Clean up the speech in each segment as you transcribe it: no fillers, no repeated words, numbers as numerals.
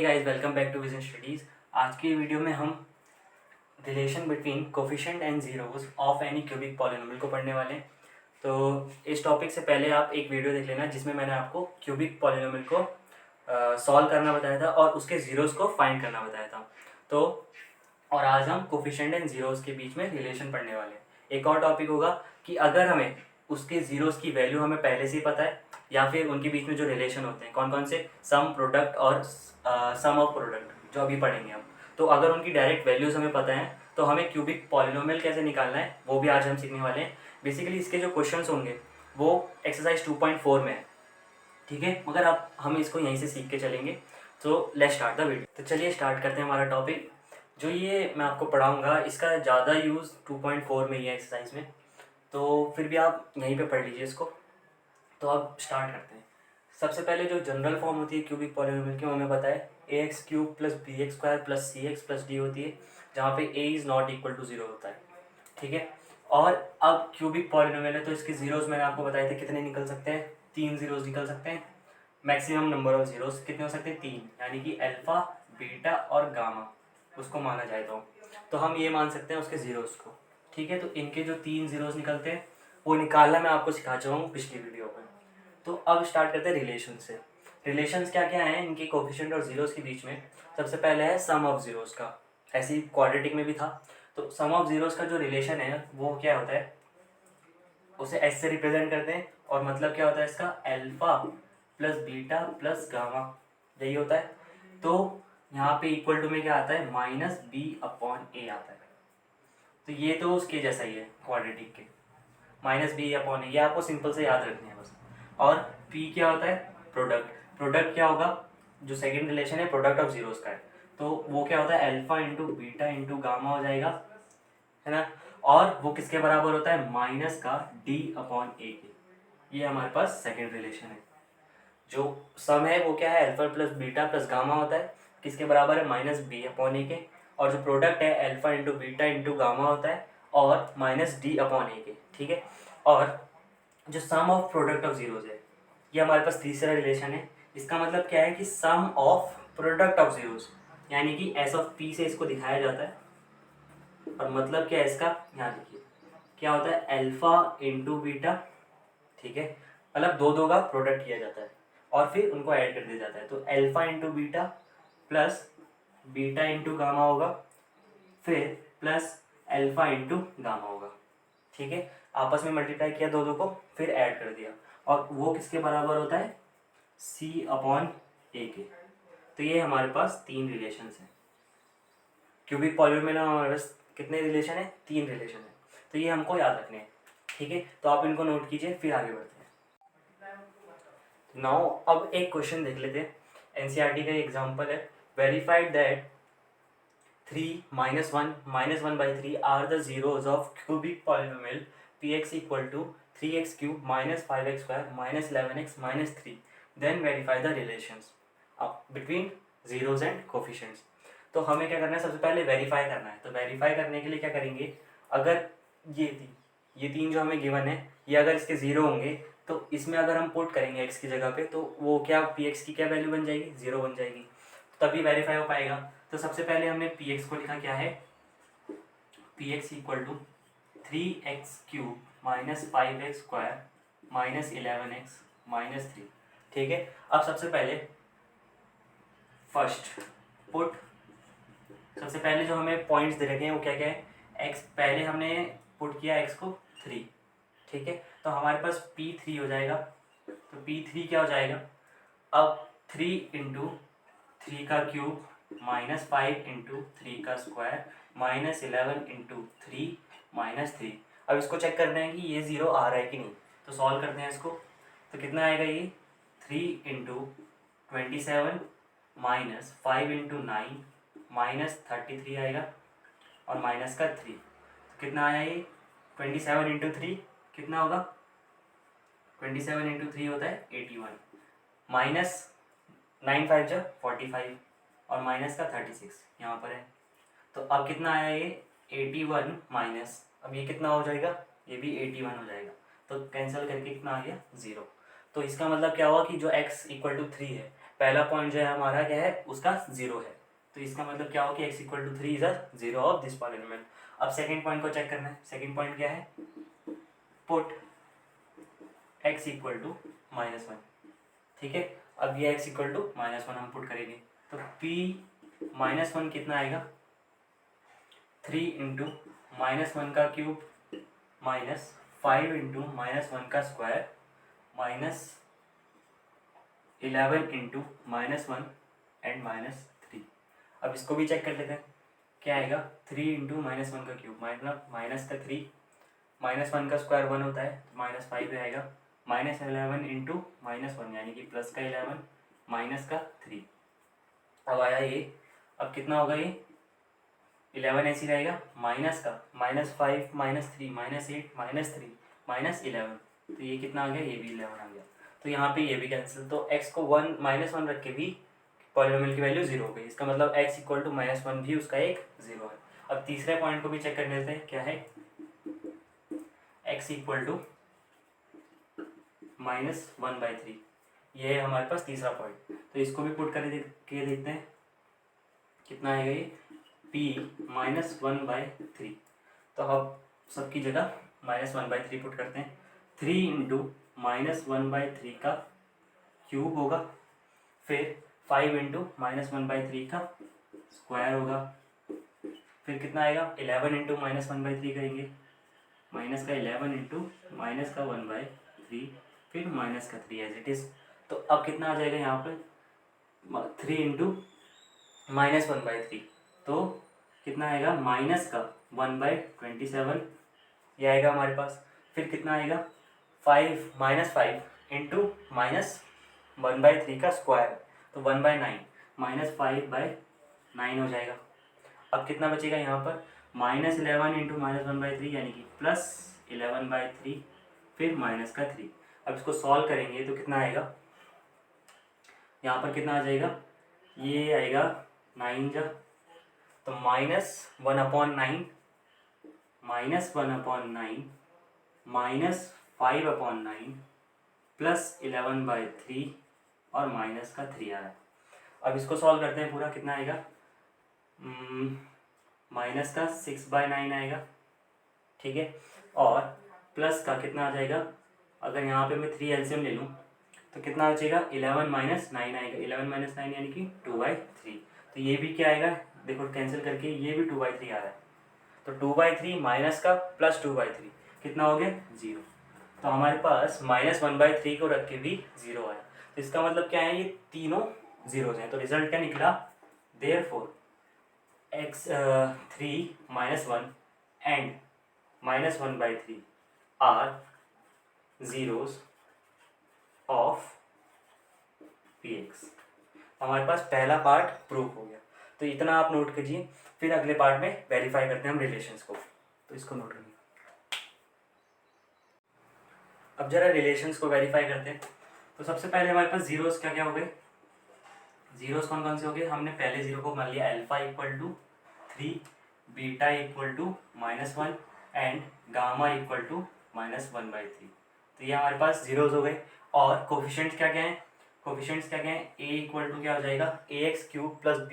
Hey guys, welcome back to Vision Studies. आज की video में हम relation between coefficient and zeros of any cubic polynomial को पढ़ने वाले हैं। तो इस टॉपिक से पहले आप एक वीडियो देख लेना जिसमें मैंने आपको क्यूबिक पॉलिनोमियल को सॉल्व करना बताया था और उसके जीरोस को फाइंड करना बताया था। तो और आज हम कोफिशिएंट एंड जीरोस के बीच में रिलेशन पढ़ने वाले हैं। एक और टॉपिक होगा कि अगर हमें उसके जीरोस की वैल्यू हमें पहले से ही पता है या फिर उनके बीच में जो रिलेशन होते हैं कौन कौन से, सम प्रोडक्ट और सम ऑफ प्रोडक्ट जो अभी पढ़ेंगे हम। तो अगर उनकी डायरेक्ट वैल्यूज़ हमें पता है तो हमें क्यूबिक पॉलिनोमियल कैसे निकालना है वो भी आज हम सीखने वाले हैं। बेसिकली इसके जो क्वेश्चंस होंगे वो एक्सरसाइज 2.4 में है, ठीक है। मगर अब हम इसको यहीं से सीख के चलेंगे। तो लेट्स स्टार्ट द वीडियो। तो चलिए स्टार्ट करते हैं हमारा टॉपिक। जो ये मैं आपको पढ़ाऊँगा इसका ज़्यादा यूज़ 2.4 में ही है एक्सरसाइज में, तो फिर भी आप यहीं पे पढ़ लीजिए इसको। तो अब स्टार्ट करते हैं। सबसे पहले जो जनरल फॉर्म होती है क्यूबिक पॉलिनोमियल की हमें पता है ax³ plus bx² plus cx plus d होती है, जहाँ पे a is not equal to 0 होता है, ठीक है। और अब क्यूबिक पॉलिनोमियल है तो इसके जीरोस मैंने आपको बताए थे कितने निकल सकते हैं, 3 जीरोस निकल सकते हैं। मैक्सिमम नंबर ऑफ जीरोस कितने हो सकते हैं, 3, यानी कि अल्फा, बीटा और गामा उसको माना जाए तो हम ये मान सकते हैं उसके जीरोस को, ठीक है। तो इनके जो 3 जीरोस निकलते हैं वो निकालना मैं आपको सिखा चुका हूँ पिछली वीडियो में। तो अब स्टार्ट करते हैं रिलेशन से। रिलेशंस क्या क्या हैं इनके कोफिशिएंट और जीरोस के बीच में। सबसे पहले है सम ऑफ जीरोस का, ऐसे ही क्वाड्रेटिक में भी था। तो सम ऑफ जीरोस का जो रिलेशन है वो क्या होता है, उसे एस से रिप्रेजेंट करते हैं और मतलब क्या होता है इसका, alpha plus beta plus gamma, यही होता है। तो यहाँ पे इक्वल टू में क्या आता है, माइनस बी अपॉन ए आता है। तो ये तो उसके जैसा ही है क्वाड्रेटिक के, माइनस बी अपॉन ए, ये आपको सिंपल से याद रखनी है बस। और पी क्या होता है, प्रोडक्ट। प्रोडक्ट क्या होगा, जो सेकंड रिलेशन है प्रोडक्ट ऑफ जीरोस का है, तो वो क्या होता है, alpha into beta into gamma हो जाएगा, है ना। और वो किसके बराबर होता है, माइनस का डी अपॉन ए के। ये हमारे पास सेकंड रिलेशन है। जो सम है वो क्या है, alpha plus beta plus gamma होता है, किसके बराबर है, माइनस बी अपॉन ए के। और जो प्रोडक्ट है alpha into beta into gamma होता है और माइनस डी अपॉन ए के, ठीक है। और जो सम ऑफ प्रोडक्ट ऑफ जीरोस है ये हमारे पास तीसरा रिलेशन है। इसका मतलब क्या है कि सम ऑफ प्रोडक्ट ऑफ जीरोस, यानी कि एस ऑफ पी से इसको दिखाया जाता है। और मतलब क्या है इसका, यहाँ देखिए क्या होता है, अल्फा इंटू बीटा, ठीक है। मतलब दो दो का प्रोडक्ट किया जाता है और फिर उनको ऐड कर दिया जाता है। तो alpha into beta plus beta into gamma होगा, फिर प्लस अल्फा इंटू गामा होगा, ठीक है। आपस में मल्टीप्लाई किया दो दो को, फिर ऐड कर दिया, और वो किसके बराबर होता है, सी अपॉन ए के। तो ये हमारे पास 3 रिलेशंस हैं। क्यूबिक पॉलिनोमियल में हमारे पास कितने रिलेशन है, 3 रिलेशन है। तो ये हमको याद रखने हैं, ठीक है। तो आप इनको नोट कीजिए, फिर आगे बढ़ते हैं। नाउ अब एक क्वेश्चन देख लेते हैं, एनसीईआरटी का एग्जांपल है। Verified that 3 -1 are the zeros of cubic polynomial px equal to 3x³ minus 5x² minus 11x minus 3, then verify the relations between zeros and coefficients. तो हमें क्या करना है, सबसे पहले वेरीफाई करना है। तो वेरीफाई करने के लिए क्या करेंगे, अगर ये तीन जो हमें गिवन है ये अगर इसके ज़ीरो होंगे तो इसमें अगर हम पुट करेंगे x की जगह पे तो वो क्या, px की क्या वैल्यू बन जाएगी, 0 बन जाएगी, तभी वेरीफाई हो पाएगा। तो सबसे पहले हमने px को लिखा क्या है, px equal to 3x³ minus 5x² minus 11x minus 3, ठीक है। अब सबसे पहले फर्स्ट पुट, सबसे पहले जो हमें पॉइंट्स दे रखे हैं वो क्या क्या है, x पहले हमने पुट किया x को 3, ठीक है। तो हमारे पास P3 हो जाएगा। तो P3 क्या हो जाएगा, अब 3 इंटू 3 का क्यूब माइनस 5 इंटू 3 का स्क्वायर माइनस 11 इंटू 3 माइनस 3। अब इसको चेक करना है कि ये 0 आ रहा है कि नहीं, तो सॉल्व करते हैं इसको। तो कितना आएगा ये, 3 इंटू 27 माइनस 5 इंटू 9 माइनस 33 आएगा और माइनस का 3। तो कितना आया ये, 27 इंटू 3 कितना होगा, 27 इंटू 3 होता है 81, माइनस 9 5 जा 45 और माइनस का 36 यहाँ पर है। तो अब कितना आया ये, 81 माइनस, अब ये कितना हो जाएगा, ये भी 81 हो जाएगा। तो कैंसिल करके कितना आ गया, 0। तो इसका मतलब क्या हुआ कि जो x इक्वल टू 3 है पहला पॉइंट जो है हमारा क्या है, उसका 0 है, तो इसका मतलब क्या हो कि x equal to 3 is a 0 of this polynomial. अब सेकेंड पॉइंट को चेक करना है। सेकेंड पॉइंट क्या है, पुट x इक्वल टू -1, ठीक है। अब ये x इक्वल टू -1 हम पुट करेंगे, तो p -1 कितना आएगा, 3 इंटू -1 का क्यूब माइनस 5 इंटू -1 का स्क्वायर माइनस 11 इंटू -1 एंड -3। अब इसको भी चेक कर लेते हैं, क्या आएगा, 3 इंटू -1 का क्यूब मतलब माइनस का 3, -1 का स्क्वायर 1 होता है, तो -5 आएगा, -11 इंटू -1 यानी कि प्लस का 11 माइनस का 3। अब आया ये, अब कितना होगा ये, 11 ऐसी रहेगा, माइनस का -5 -3 -8 -3 -11, तो ये कितना आ गया, ये भी 11 आ गया। तो यहाँ पे ये भी कैंसिल, तो x को 1 -1 रख के भी पॉलिनोमियल की वैल्यू 0 हो गई, इसका मतलब x इक्वल टू -1 भी उसका एक 0 है। अब तीसरे पॉइंट को भी चेक कर लेते हैं, क्या है, x इक्वल टू -1/3, ये है हमारे पास तीसरा पॉइंट। तो इसको भी पुट करके देखते हैं कितना आएगा ये, p -1/3। तो अब सबकी जगह -1/3 पुट करते हैं, 3 इंटू -1/3 का क्यूब होगा, फिर 5 इंटू -1/3 का स्क्वायर होगा, फिर कितना आएगा, 11 इंटू -1/3 करेंगे, माइनस का 11 इंटू माइनस का 1/3, फिर माइनस का 3 एज इट इज़। तो अब कितना आ जाएगा यहाँ पर, 3 इंटू -1/3, तो कितना आएगा, माइनस का 1/27 ये आएगा हमारे पास। फिर कितना आएगा, 5 इंटू -1/3 का स्क्वायर, तो 1/9 -5/9 हो जाएगा। अब कितना बचेगा यहाँ पर, -11 इंटू -1/3 यानी कि +11/3, फिर माइनस का 3। अब इसको सॉल्व करेंगे तो कितना आएगा, यहाँ पर कितना आ जाएगा, ये आएगा 9 जा, तो -1/9 -5/9 +11/3 और माइनस का 3 आ रहा है। अब इसको सॉल्व करते हैं पूरा, कितना आएगा, माइनस का 6/9 आएगा, ठीक है, और प्लस का कितना आ जाएगा, अगर यहाँ पे मैं 3 एलसीएम ले लूँ तो कितना बचेगा, 11 - 9 आएगा, 11 - 9 यानी कि 2/3। तो ये भी क्या आएगा, देखो कैंसिल करके ये भी 2/3 आ रहा है, तो 2/3 माइनस का प्लस 2/3 कितना हो गया, 0। तो हमारे पास -1/3 को रख के भी 0 आया, तो इसका मतलब क्या है, ये तीनों जीरोज हैं। तो रिजल्ट क्या निकला, therefore x3 -1 and -1/3 are zeros of px। हमारे पास पहला पार्ट प्रूफ हो गया, तो इतना आप नोट कीजिए, फिर अगले पार्ट में वेरीफाई करते हैं हम रिलेशंस को, तो इसको नोट करिए। अब जरा रिलेशंस को वेरीफाई करते हैं। तो सबसे पहले हमारे पास जीरोस क्या क्या हो गए, जीरोस कौन कौन से हो गए, हमने पहले जीरो को मान लिया alpha equal to 3, beta equal to -1 and gamma equal to -1/3। तो ये हमारे पास जीरोस हो गए। और कोफिशिएंट्स क्या क्या हैं, कोफिशिएंट्स क्या क्या हैं, ए इक्वल टू क्या हो जाएगा, ax³ +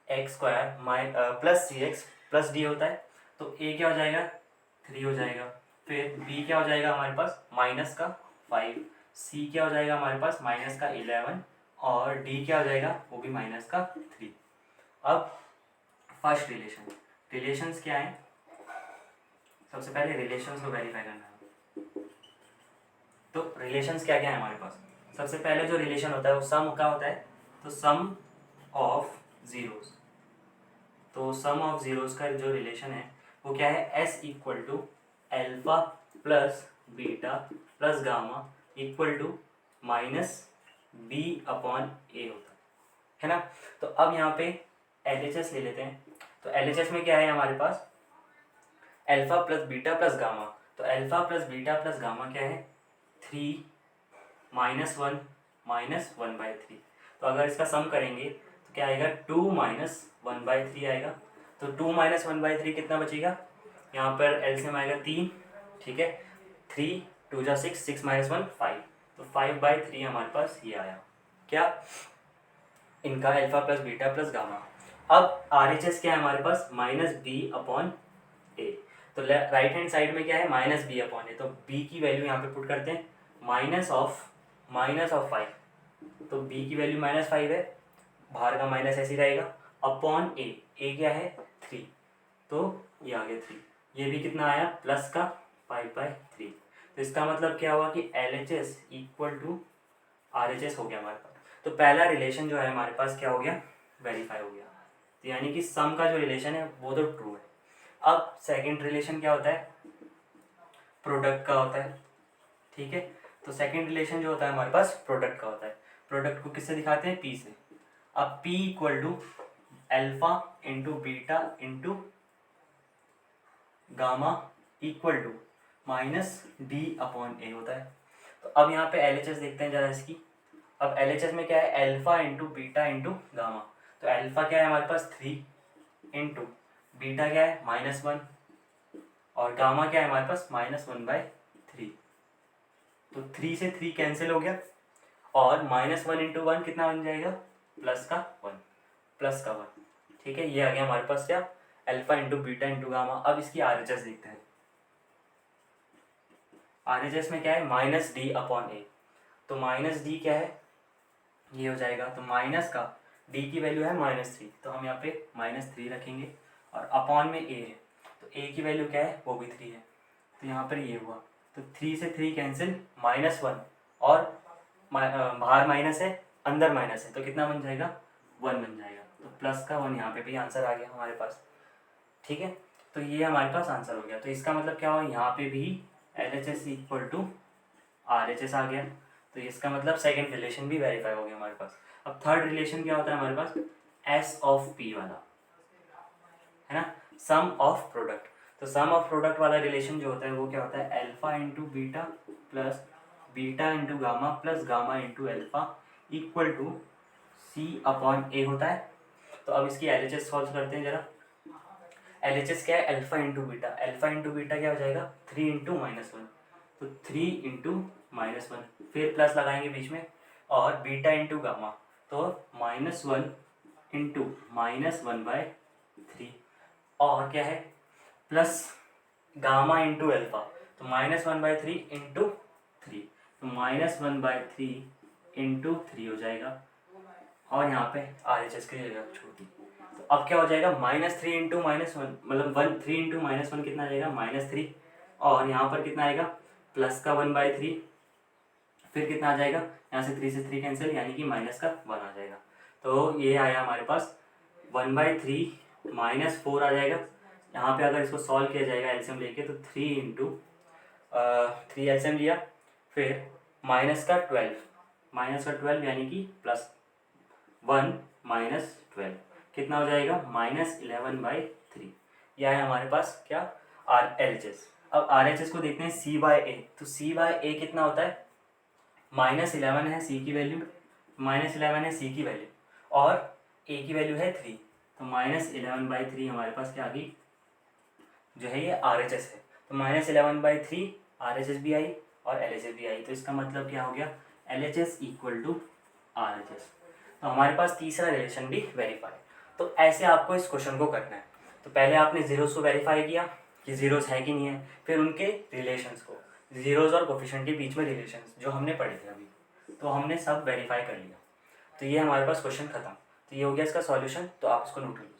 bx² plus cx plus d होता है, तो a क्या हो जाएगा, 3 हो जाएगा। फिर b क्या हो जाएगा हमारे पास, -5, c क्या हो जाएगा हमारे पास, -11 और d क्या हो जाएगा, वो भी -3। अब फर्स्ट रिलेशन, रिलेशंस क्या है, सबसे पहले रिलेशंस को वेरीफाई करना है। तो रिलेशंस क्या क्या है हमारे पास, सबसे पहले जो रिलेशन होता है वो सम का होता है, तो सम ऑफ जीरोस। तो सम ऑफ जीरोस का जो रिलेशन है वो क्या है, s equal to alpha plus beta plus gamma equal to -b/a होता है ना। तो अब यहाँ पे LHS ले लेते हैं। तो LHS में क्या है हमारे पास, alpha plus beta plus gamma. तो alpha plus beta plus gamma क्या है, 3 -1 -1/3। तो अगर इसका सम करेंगे तो क्या आएगा, 2 - 1/3 आएगा। तो 2 - 1/3 कितना बचेगा, यहाँ पर एलसीएम आएगा 3, ठीक है, 3 2 जा 6, 6 - 1 5, तो 5/3 हमारे पास ये आया। क्या, इनका alpha plus beta plus gamma. अब RHS क्या है हमारे पास, माइनस बी अपॉन ए। तो राइट हैंड साइड में क्या है, माइनस बी अपॉन ए, तो बी की वैल्यू यहाँ पे पुट करते हैं, माइनस ऑफ 5। तो बी की वैल्यू -5 है, बाहर का माइनस ऐसे ही रहेगा, अपॉन ए क्या है 3, तो ये आ गया 3। ये भी कितना आया, प्लस का 5/3। तो इसका मतलब क्या हुआ कि LHS इक्वल टू RHS हो गया हमारे पास। तो पहला रिलेशन जो है हमारे पास क्या हो गया, वेरीफाई हो गया। तो यानी कि सम का जो रिलेशन है वो तो ट्रू है। अब सेकंड रिलेशन क्या होता है, प्रोडक्ट का होता है, ठीक है। तो सेकंड रिलेशन जो होता है हमारे पास प्रोडक्ट का होता है। प्रोडक्ट को किससे दिखाते हैं, पी से। अब P equal to alpha into beta into gamma equal to minus D upon A होता है। तो अब यहाँ पे LHS देखते हैं जरा इसकी। अब LHS में क्या है, alpha into beta into gamma. तो अल्फा क्या है हमारे पास 3 इंटू बीटा क्या है -1 और गामा क्या है हमारे पास -1/3। तो 3 से 3 कैंसिल हो गया और -1 इंटू 1 कितना बन जाएगा, प्लस का 1। ठीक है, ये आ गया हमारे पास क्या, alpha into beta into gamma. अब इसकी RHS देखते हैं। RHS में क्या है, माइनस डी अपॉन ए। तो माइनस डी क्या है, ये हो जाएगा, तो माइनस का डी की वैल्यू है -3, तो हम यहाँ पे -3 रखेंगे और अपॉन में ए है, तो ए की वैल्यू क्या है, वो भी 3 है। तो यहाँ पर ये हुआ, तो 3 से 3 कैंसिल, -1 और बाहर माइनस है अंदर माइनस है, तो कितना बन जाएगा, 1 बन जाएगा। तो प्लस का 1 यहाँ पे भी आंसर आ गया हमारे पास। ठीक है, तो ये हमारे पास आंसर हो गया। तो इसका मतलब क्या हुआ, यहाँ पे भी LHS इक्वल टू RHS आ गया। तो इसका मतलब सेकंड रिलेशन भी वेरीफाई हो गया हमारे पास। अब थर्ड रिलेशन क्या होता है हमारे पास, S ऑफ P वाला, है ना, सम ऑफ प्रोडक्ट। तो सम ऑफ प्रोडक्ट वाला रिलेशन जो होता है वो क्या होता है, alpha into beta plus beta into gamma plus gamma into alpha equal to C upon A होता है। तो अब इसकी LHS सॉल्व करते हैं जरा। LHS क्या है, अल्फा इंटू बीटा क्या हो जाएगा, 3 इंटू -1, तो 3 इंटू -1, फिर प्लस लगाएंगे बीच में, और बीटा इंटू गामा, तो -1 इंटू -1/3, और क्या है, प्लस गामा इंटू अल्फा, तो -1/3 इंटू 3, तो -1/3 इंटू 3 हो जाएगा, और यहाँ पे RHS की जगह छोटी। तो अब क्या हो जाएगा, -3 इंटू -1, मतलब 3 इंटू -1 कितना आ जाएगा, -3, और यहाँ पर कितना आएगा, प्लस का 1/3, फिर कितना आ जाएगा, यहाँ से 3 से 3 कैंसिल, यानी कि माइनस का 1 आ जाएगा। तो ये आया हमारे पास 1/3 -4 आ जाएगा। यहाँ पे अगर इसको सॉल्व किया जाएगा एलसीएम लेके, तो 3 इंटू 3 एलसीएम लिया, फिर -12 यानी कि +1 -12 कितना हो जाएगा, -11/3। यह है हमारे पास क्या, RLHS। अब RHS को देखते हैं C/A। तो C/A कितना होता है, -11 है C की वैल्यू, -11 है C की वैल्यू, और A की वैल्यू है 3, तो -11/3 हमारे पास क्या आ गई, जो है ये RHS है। तो -11/3 RHS भी आई और LHS भी आई। तो इसका मतलब क्या हो गया, LHS इक्वल टू RHS। तो हमारे पास तीसरा रिलेशन भी वेरीफाई। तो ऐसे आपको इस क्वेश्चन को करना है। तो पहले आपने जीरोस को वेरीफाई किया कि जीरोस है कि नहीं है, फिर उनके रिलेशंस को, जीरोस और कोफिशिएंट के बीच में रिलेशंस जो हमने पढ़े थे अभी, तो हमने सब वेरीफाई कर लिया। तो ये हमारे पास क्वेश्चन खत्म। तो ये हो गया इसका सॉल्यूशन। तो आप इसको नोट कर लीजिए।